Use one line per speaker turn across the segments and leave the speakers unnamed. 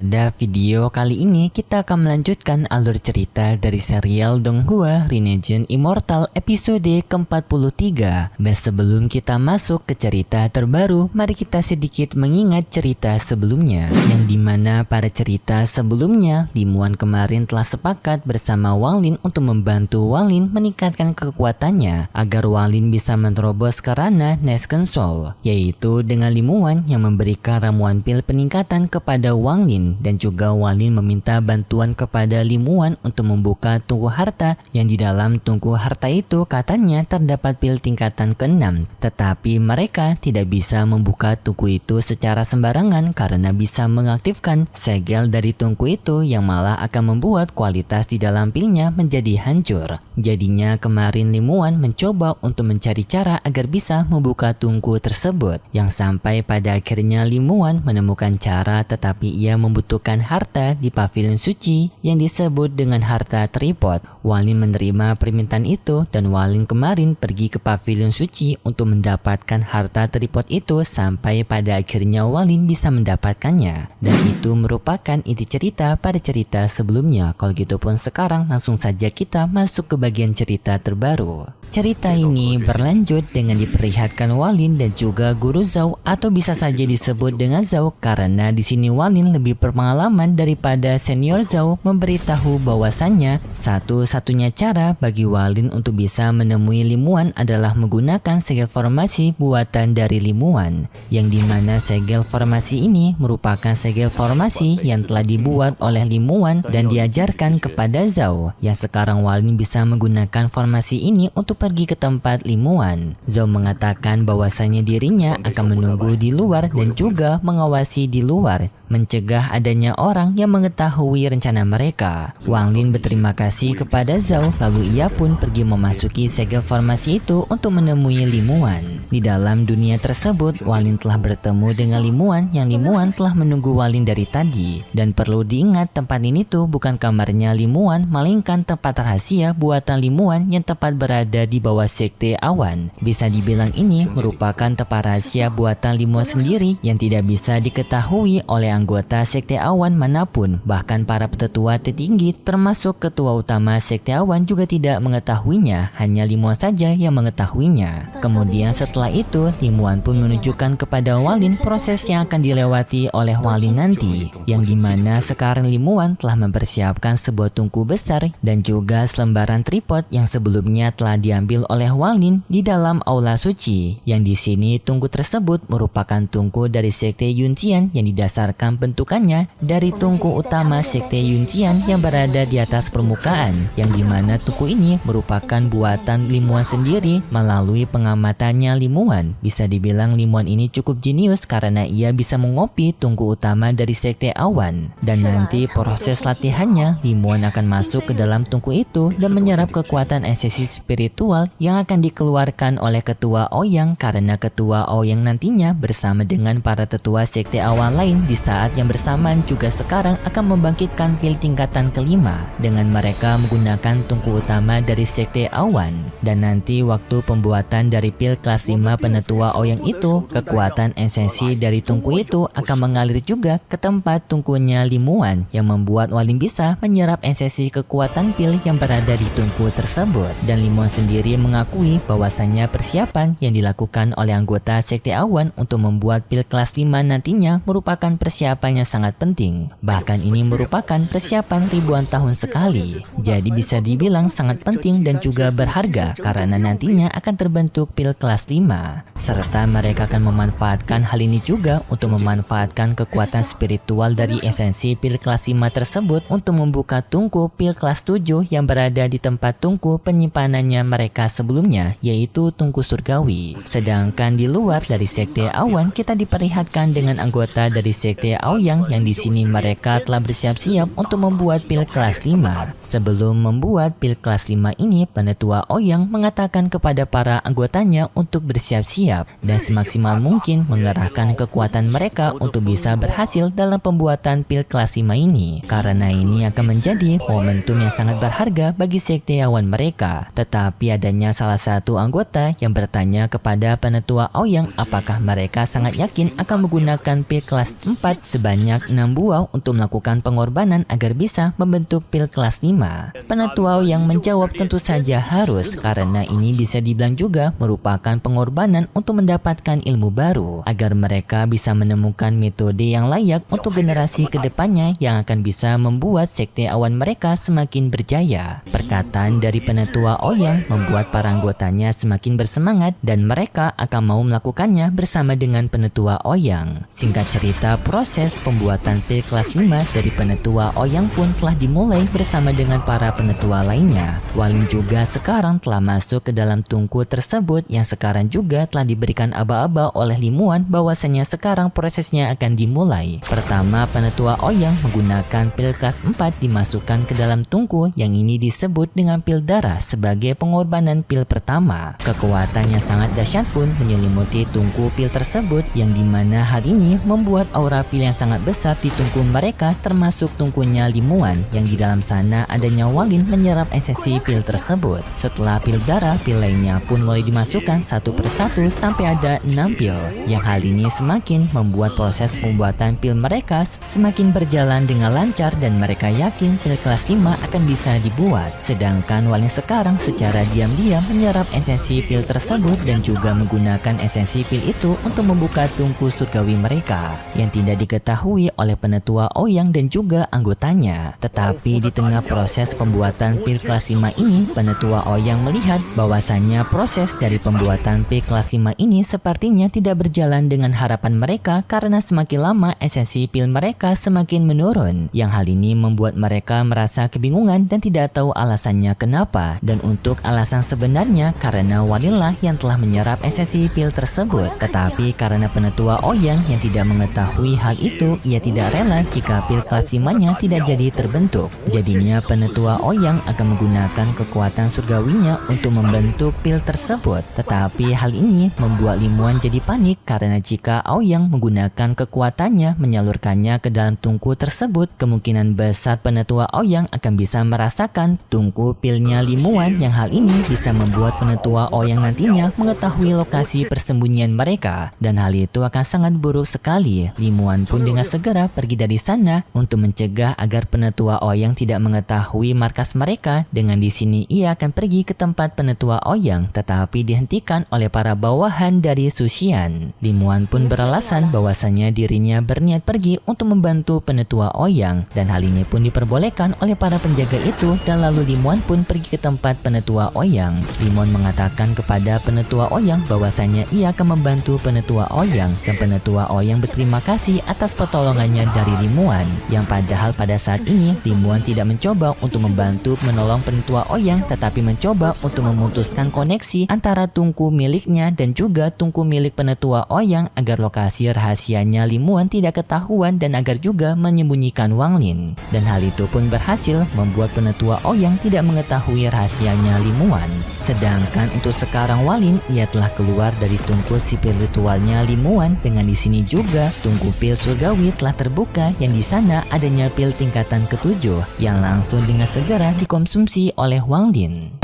Pada video kali ini kita akan melanjutkan alur cerita dari serial Donghua Renegen Immortal episode ke-43. Dan sebelum kita masuk ke cerita terbaru, mari kita sedikit mengingat cerita sebelumnya, yang dimana pada cerita sebelumnya Limuan kemarin telah sepakat bersama Wang Lin untuk membantu Wang Lin meningkatkan kekuatannya agar Wang Lin bisa menerobos ke ranah Next Console, yaitu dengan Limuan yang memberikan ramuan pil peningkatan kepada Wang Lin, dan juga Wang Lin meminta bantuan kepada Limuan untuk membuka tungku harta, yang di dalam tungku harta itu katanya terdapat pil tingkatan ke-6, tetapi mereka tidak bisa membuka tungku itu secara sembarangan karena bisa mengaktifkan segel dari tungku itu yang malah akan membuat kualitas di dalam pilnya menjadi hancur. Jadinya kemarin Limuan mencoba untuk mencari cara agar bisa membuka tungku tersebut, yang sampai pada akhirnya Limuan menemukan cara, tetapi ia membutuhkan harta di pavilion suci yang disebut dengan harta tripod. Wang Lin menerima permintaan itu dan Wang Lin kemarin pergi ke pavilion suci untuk mendapatkan harta tripod itu, sampai pada akhirnya Wang Lin bisa mendapatkannya. Dan itu merupakan inti cerita pada cerita sebelumnya. Kalau gitu pun sekarang langsung saja kita masuk ke bagian cerita terbaru. Cerita ini berlanjut dengan diperlihatkan Wang Lin dan juga Guru Zhao, atau bisa saja disebut dengan Zhao karena di sini Wang Lin lebih berpengalaman daripada senior Zhao, memberitahu bahwasannya satu-satunya cara bagi Wang Lin untuk bisa menemui Limuan adalah menggunakan segel formasi buatan dari Limuan, yang dimana segel formasi ini merupakan segel formasi yang telah dibuat oleh Limuan dan diajarkan kepada Zhao, yang sekarang Wang Lin bisa menggunakan formasi ini untuk pergi ke tempat Limuan. Zhao mengatakan bahwasannya dirinya akan menunggu di luar dan juga mengawasi di luar, mencegah adanya orang yang mengetahui rencana mereka. Wang Lin berterima kasih kepada Zhao, lalu ia pun pergi memasuki segel formasi itu untuk menemui Limuan. Di dalam dunia tersebut, Wang Lin telah bertemu dengan Limuan, yang Limuan telah menunggu Wang Lin dari tadi. Dan perlu diingat, tempat ini tuh bukan kamarnya Limuan, melainkan tempat rahasia buatan Limuan yang tepat berada di bawah sekte awan. Bisa dibilang ini merupakan tempat rahasia buatan Limuan sendiri yang tidak bisa diketahui oleh anggota sekte awan manapun. Bahkan para petetua tertinggi termasuk ketua utama sekte awan juga tidak mengetahuinya, hanya Limuan saja yang mengetahuinya. Kemudian setelah itu Limuan pun menunjukkan kepada Wang Lin proses yang akan dilewati oleh Wang Lin nanti, yang dimana sekarang Limuan telah mempersiapkan sebuah tungku besar dan juga selembaran tripod yang sebelumnya telah diambil oleh Wang Lin di dalam aula suci, yang di sini tungku tersebut merupakan tungku dari sekte Yunqian yang didasarkan bentukannya dari tungku utama sekte Yunqian yang berada di atas permukaan, yang dimana tungku ini merupakan buatan Limuan sendiri melalui pengamatannya Limuan. Bisa dibilang Limuan ini cukup jenius karena ia bisa mengopi tungku utama dari sekte awan, dan nanti proses latihannya Limuan akan masuk ke dalam tungku itu dan menyerap kekuatan esensi spiritual yang akan dikeluarkan oleh ketua Ouyang, karena ketua Ouyang nantinya bersama dengan para tetua sekte awan lain di saat yang bersamaan juga sekarang akan membangkitkan pil tingkatan kelima dengan mereka menggunakan tungku utama dari sekte awan. Dan nanti waktu pembuatan dari pil kelas 5 penetua Ouyang itu, kekuatan esensi dari tungku itu akan mengalir juga ke tempat tungkunya Limuan, yang membuat Wang Lin bisa menyerap esensi kekuatan pil yang berada di tungku tersebut. Dan Limuan sendiri mengakui bahwasannya persiapan yang dilakukan oleh anggota sekte awan untuk membuat pil kelas 5 nantinya merupakan persiapan yang sangat penting. Bahkan ini merupakan persiapan ribuan tahun sekali. Jadi bisa dibilang sangat penting dan juga berharga karena nantinya akan terbentuk pil kelas 5. Serta mereka akan memanfaatkan hal ini juga untuk memanfaatkan kekuatan spiritual dari esensi pil kelas 5 tersebut untuk membuka tungku pil kelas 7 yang berada di tempat tungku penyimpanannya mereka sebelumnya, yaitu tungku surgawi. Sedangkan di luar dari sekte awan kita diperlihatkan dengan anggota dari sekte Aoyang yang di sini mereka telah bersiap-siap untuk membuat pil kelas 5. Sebelum membuat pil kelas 5 ini, penetua Aoyang mengatakan kepada para anggotanya untuk bersiap-siap dan semaksimal mungkin mengerahkan kekuatan mereka untuk bisa berhasil dalam pembuatan pil kelas 5 ini, karena ini akan menjadi momentum yang sangat berharga bagi sekte awan mereka. Tetapi adanya salah satu anggota yang bertanya kepada penetua Aoyang apakah mereka sangat yakin akan menggunakan pil kelas 4 sebanyak 6 buah untuk melakukan pengorbanan agar bisa membentuk pil kelas 5. Penetua Ouyang menjawab tentu saja harus, karena ini bisa dibilang juga merupakan pengorbanan untuk mendapatkan ilmu baru, agar mereka bisa menemukan metode yang layak untuk generasi kedepannya yang akan bisa membuat sekte awan mereka semakin berjaya. Perkataan dari Penetua Ouyang membuat para anggotanya semakin bersemangat dan mereka akan mau melakukannya bersama dengan Penetua Ouyang. Singkat cerita, proses pembuatan pil kelas 5 dari Penetua Ouyang pun telah dimulai bersama dengan para penetua lainnya. Walin juga sekarang telah masuk ke dalam tungku tersebut yang sekarang juga telah diberikan aba-aba oleh Limuan bahwasanya sekarang prosesnya akan dimulai. Pertama, Penetua Ouyang menggunakan pil kelas 4 dimasukkan ke dalam tungku yang ini disebut dengan pil darah sebagai pengorbanan pil pertama. Kekuatan yang sangat dahsyat pun menyelimuti tungku pil tersebut yang dimana hal ini membuat aura pil yang sangat besar di tungku mereka termasuk tungkunya Limuan yang di dalam sana adanya Walin menyerap esensi pil tersebut. Setelah pil darah, pil lainnya pun mulai dimasukkan satu persatu sampai ada 6 pil. Yang hal ini semakin membuat proses pembuatan pil mereka semakin berjalan dengan lancar dan mereka yakin pil kelas 5 akan bisa dibuat. Sedangkan Walin sekarang secara diam-diam menyerap esensi pil tersebut dan juga menggunakan esensi pil itu untuk membuka tungku surgawi mereka yang tidak diketahui oleh Penetua Ouyang dan juga anggotanya. Tetapi di tengah proses pembuatan pil kelas 5 ini, Penetua Ouyang melihat bahwasannya proses dari pembuatan pil kelas 5 ini sepertinya tidak berjalan dengan harapan mereka karena semakin lama esensi pil mereka semakin menurun. Yang hal ini membuat mereka merasa kebingungan dan tidak tahu alasannya kenapa. Dan untuk alasan sebenarnya karena Walinlah yang telah menyerap esensi pil tersebut. Tetapi karena Penetua Ouyang yang tidak mengetahui hal itu, ia tidak rela jika pil kelas 5-nya tidak jadi terbentuk. Jadinya Penetua Ouyang akan menggunakan kekuatan surgawinya untuk membentuk pil tersebut. Tetapi hal ini membuat Limuan jadi panik karena jika Ouyang menggunakan kekuatannya menyalurkannya ke dalam tungku tersebut, kemungkinan besar Penetua Ouyang akan bisa merasakan tungku pilnya Limuan yang hal ini bisa membuat Penetua Ouyang nantinya mengetahui lokasi persembunyian mereka dan hal itu akan sangat buruk sekali. Limuan pun dengan segera pergi dari sana untuk mencegah agar Penetua Ouyang tidak mengetahui markas mereka. Dengan di sini ia akan pergi ke tempat Penetua Ouyang tetapi dihentikan oleh para bawahan dari Suxian. Limuan pun beralasan bahwasanya dirinya berniat pergi untuk membantu Penetua Ouyang dan hal ini pun diperbolehkan oleh para penjaga itu dan lalu Limuan pun pergi ke tempat Penetua Ouyang. Limuan mengatakan kepada Penetua Ouyang bahwasanya ia akan membantu Penetua Ouyang dan Penetua Ouyang berterima kasih atas pertolongannya dari Limuan yang padahal pada saat ini Limuan tidak mencoba untuk membantu menolong Penetua Ouyang tetapi mencoba untuk memutuskan koneksi antara tungku miliknya dan juga tungku milik Penetua Ouyang agar lokasi rahasianya Limuan tidak ketahuan dan agar juga menyembunyikan Wanglin. Dan hal itu pun berhasil membuat Penetua Ouyang tidak mengetahui rahasianya Limuan. Sedangkan untuk sekarang Walin ia telah keluar dari tungku spiritualnya Limuan dengan di sini juga tungku pil surgawi telah terbuka yang di sana adanya pil tingkatan ke-7 yang langsung dengan segera dikonsumsi oleh Wanglin.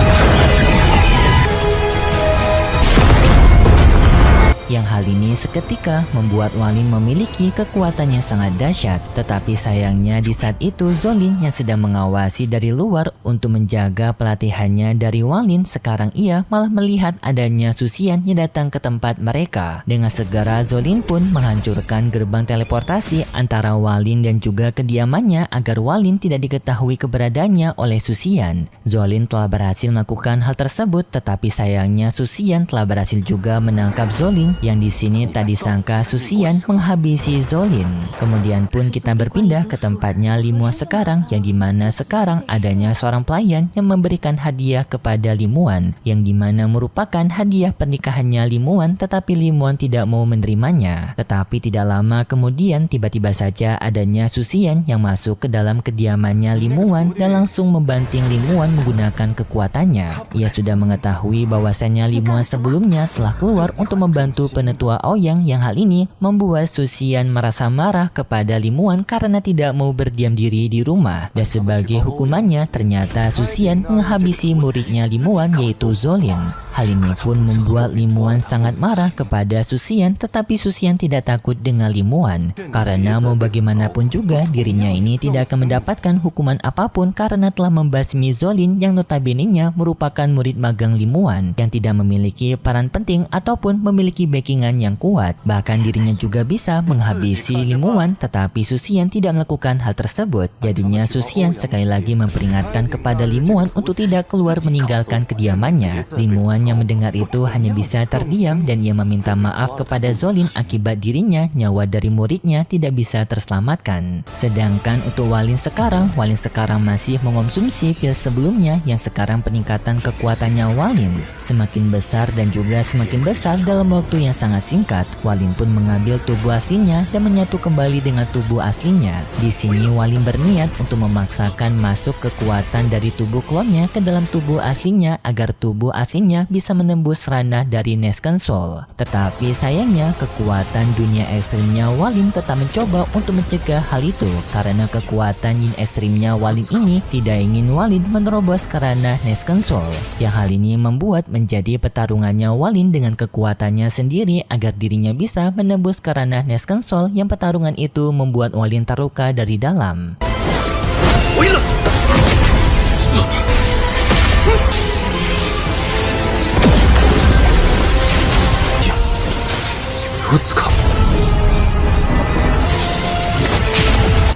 Yang hal ini seketika membuat Walin memiliki kekuatan yang sangat dahsyat. Tetapi sayangnya di saat itu Zolin yang sedang mengawasi dari luar untuk menjaga pelatihannya dari Walin, sekarang ia malah melihat adanya Suxian yang datang ke tempat mereka. Dengan segera Zolin pun menghancurkan gerbang teleportasi antara Walin dan juga kediamannya agar Walin tidak diketahui keberadaannya oleh Suxian. Zolin telah berhasil melakukan hal tersebut tetapi sayangnya Suxian telah berhasil juga menangkap Zolin yang di sini tak disangka Suxian menghabisi Zolin. Kemudian pun kita berpindah ke tempatnya Limua sekarang yang dimana sekarang adanya seorang pelayan yang memberikan hadiah kepada Limuan yang dimana merupakan hadiah pernikahannya Limuan tetapi Limuan tidak mau menerimanya. Tetapi tidak lama kemudian tiba-tiba saja adanya Suxian yang masuk ke dalam kediamannya Limuan dan langsung membanting Limuan menggunakan kekuatannya. Ia sudah mengetahui bahwasanya Limuan sebelumnya telah keluar untuk membantu yaitu penetua Ouyang, yang hal ini membuat Su Xian merasa marah kepada Limuan karena tidak mau berdiam diri di rumah. Dan sebagai hukumannya, ternyata Su Xian menghabisi muridnya Limuan, yaitu Zolin. Hal ini pun membuat Limuan sangat marah kepada Su Xian, tetapi Su Xian tidak takut dengan Limuan karena mau bagaimanapun juga dirinya ini tidak akan mendapatkan hukuman apapun karena telah membasmi Zolin yang notabene-nya merupakan murid magang Limuan yang tidak memiliki peran penting ataupun memiliki backingan yang kuat. Bahkan dirinya juga bisa menghabisi Limuan, tetapi Su Xian tidak melakukan hal tersebut. Jadinya Su Xian sekali lagi memperingatkan kepada Limuan untuk tidak keluar meninggalkan kediamannya. Limuan yang mendengar itu hanya bisa terdiam dan ia meminta maaf kepada Zolin akibat dirinya nyawa dari muridnya tidak bisa terselamatkan. Sedangkan untuk Walin sekarang masih mengonsumsi pil sebelumnya yang sekarang peningkatan kekuatannya Walin semakin besar dan juga semakin besar dalam waktu yang sangat singkat. Walin pun mengambil tubuh aslinya dan menyatu kembali dengan tubuh aslinya. Di sini Walin berniat untuk memaksakan masuk kekuatan dari tubuh klonnya ke dalam tubuh aslinya agar tubuh aslinya bisa menembus ranah dari Nesken Soul. Tetapi sayangnya kekuatan dunia ekstrimnya Walin tetap mencoba untuk mencegah hal itu karena kekuatan yin ekstrimnya Walin ini tidak ingin Walin menerobos ke ranah Nesken Soul. Yang hal ini membuat menjadi pertarungannya Walin dengan kekuatannya sendiri agar dirinya bisa menembus ke ranah Nesken Soul yang pertarungan itu membuat Walin terluka dari dalam.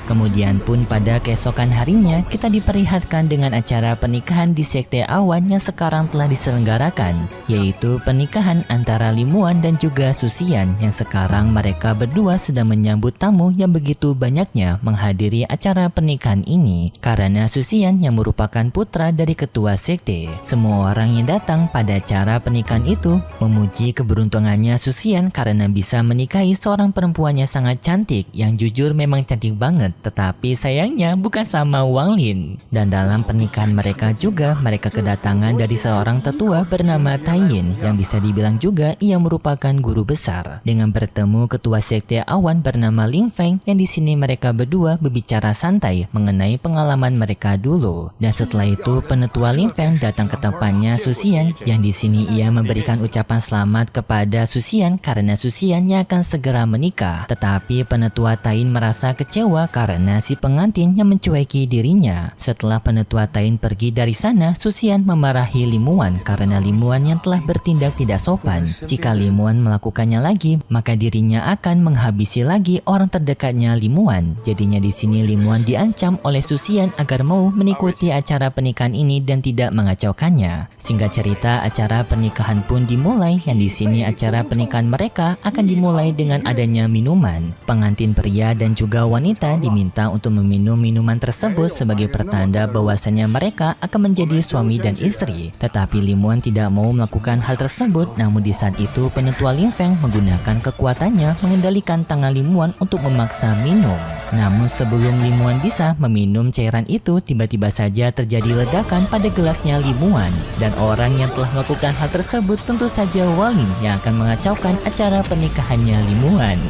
Kemudian pun pada keesokan harinya kita diperlihatkan dengan acara pernikahan di Sekte Awan yang sekarang telah diselenggarakan, yaitu pernikahan antara Limuan dan juga Su Xian yang sekarang mereka berdua sedang menyambut tamu yang begitu banyaknya menghadiri acara pernikahan ini. Karena Su Xian yang merupakan putra dari ketua sekte, semua orang yang datang pada acara pernikahan itu memuji keberuntungannya Su Xian karena bisa menikahi seorang perempuan yang sangat cantik, yang jujur memang cantik banget. Tetapi sayangnya bukan sama Walin. Dan dalam pernikahan mereka juga mereka kedatangan dari seorang tetua bernama Taiyin yang bisa dibilang juga ia merupakan guru besar. Dengan bertemu ketua sekte Awan bernama Ling Feng yang di sini mereka berdua berbicara santai mengenai pengalaman mereka dulu. Dan setelah itu penetua Ling Feng datang ke tempatnya Su Xian yang di sini ia memberikan ucapan selamat kepada Su Xian karena Su Xian yang akan segera menikah. Tetapi penetua Taiyin merasa kecewa karena si pengantin yang mencueki dirinya. Setelah penetua Taiyin pergi dari sana, Su Xian memarahi Limuan karena Limuan yang telah bertindak tidak sopan. Jika Limuan melakukannya lagi, maka dirinya akan menghabisi lagi orang terdekatnya Limuan. Jadinya di sini Limuan diancam oleh Su Xian agar mau mengikuti acara pernikahan ini dan tidak mengacaukannya. Singkat cerita, acara pernikahan pun dimulai yang di sini acara pernikahan mereka akan dimulai dengan adanya minuman. Pengantin pria dan juga wanita diminta untuk meminum minuman tersebut sebagai pertanda bahwasanya mereka akan menjadi suami dan istri. Tetapi Limuan tidak mau melakukan hal tersebut, namun di saat itu penetua Ling Feng menggunakan kekuatannya mengendalikan tangan Limuan untuk memaksa minum. Namun sebelum Limuan bisa meminum cairan itu, tiba-tiba saja terjadi ledakan pada gelasnya Limuan. Dan orang yang telah melakukan hal tersebut tentu saja Walin yang akan mengacaukan acara pernikahannya Limuan.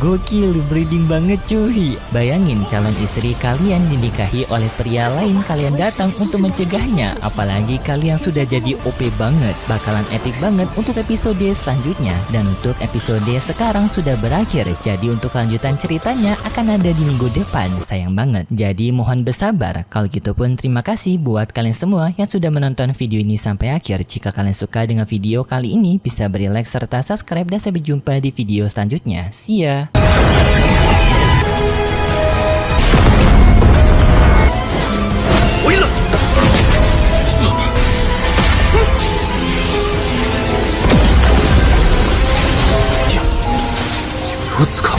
Gokil, breeding banget cuy. Bayangin calon istri kalian dinikahi oleh pria lain, kalian datang untuk mencegahnya. Apalagi kalian sudah jadi OP banget. Bakalan epic banget untuk episode selanjutnya. Dan untuk episode sekarang sudah berakhir. Jadi untuk lanjutan ceritanya akan ada di minggu depan. Sayang banget. Jadi mohon bersabar. Kalau gitu pun terima kasih buat kalian semua yang sudah menonton video ini sampai akhir. Jika kalian suka dengan video kali ini, bisa beri like serta subscribe dan sampai jumpa di video selanjutnya. See ya!
如此